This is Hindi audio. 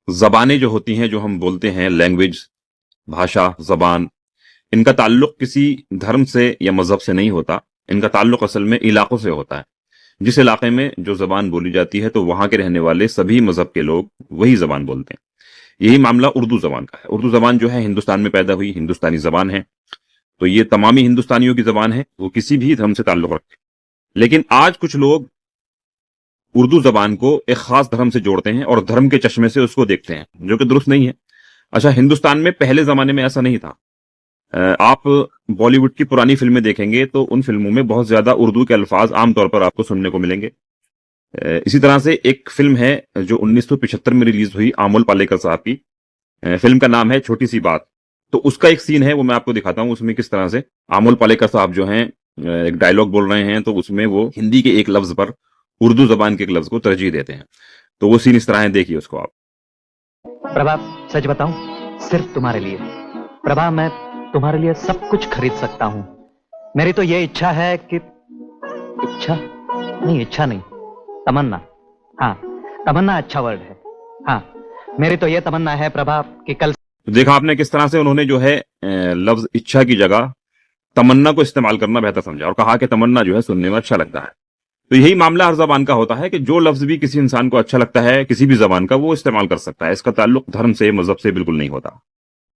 जबानें जो होती हैं, जो हम बोलते हैं, लैंग्वेज, भाषा, जबान, इनका ताल्लुक किसी धर्म से या मजहब से नहीं होता। इनका ताल्लुक असल में इलाकों से होता है। जिस इलाके में जो जबान बोली जाती है तो वहां के रहने वाले सभी मजहब के लोग वही जबान बोलते हैं। यही मामला उर्दू जबान का है। उर्दू जबान जो है हिंदुस्तान में पैदा हुई हिंदुस्तानी जबान है, तो ये तमामी हिंदुस्तानियों की जबान है, वो किसी भी धर्म से ताल्लुक रखते हैं। लेकिन आज कुछ लोग उर्दू जबान को एक खास धर्म से जोड़ते हैं और धर्म के चश्मे से उसको देखते हैं, जो कि दुरुस्त नहीं है। अच्छा, हिंदुस्तान में पहले जमाने में ऐसा नहीं था। आप बॉलीवुड की पुरानी फिल्में देखेंगे तो उन फिल्मों में बहुत ज्यादा उर्दू के अल्फाज आमतौर पर आपको सुनने को मिलेंगे। इसी तरह से एक फिल्म है जो 1975 में रिलीज हुई, आमोल पालेकर साहब की। फिल्म का नाम है छोटी सी बात। तो उसका एक सीन है, वो मैं आपको दिखाता हूं। उसमें किस तरह से आमोल पालेकर साहब जो हैं एक डायलॉग बोल रहे हैं, तो उसमें वो हिंदी के एक लफ्ज पर उर्दू जबान के एक लफ्ज को तरजीह देते हैं। तो वो सीन इस तरह है, देखिए उसको आप। प्रभा, सच बताऊं, सिर्फ तुम्हारे लिए। प्रभा, मैं तुम्हारे लिए सब कुछ खरीद सकता हूं। मेरी तो ये इच्छा है कि इच्छा नहीं, तमन्ना। हाँ, तमन्ना अच्छा वर्ड है। हाँ, मेरी तो ये तमन्ना है प्रभा कि कल। देखा आपने किस तरह से उन्होंने जो है लफ्ज इच्छा की जगह तमन्ना को इस्तेमाल करना बेहतर समझा और कहा कि तमन्ना जो है सुनने में अच्छा लगता है। तो यही मामला हर जबान का होता है कि जो लफ्ज भी किसी इंसान को अच्छा लगता है किसी भी जबान का, वो इस्तेमाल कर सकता है। इसका ताल्लुक धर्म से, मजहब से बिल्कुल नहीं होता।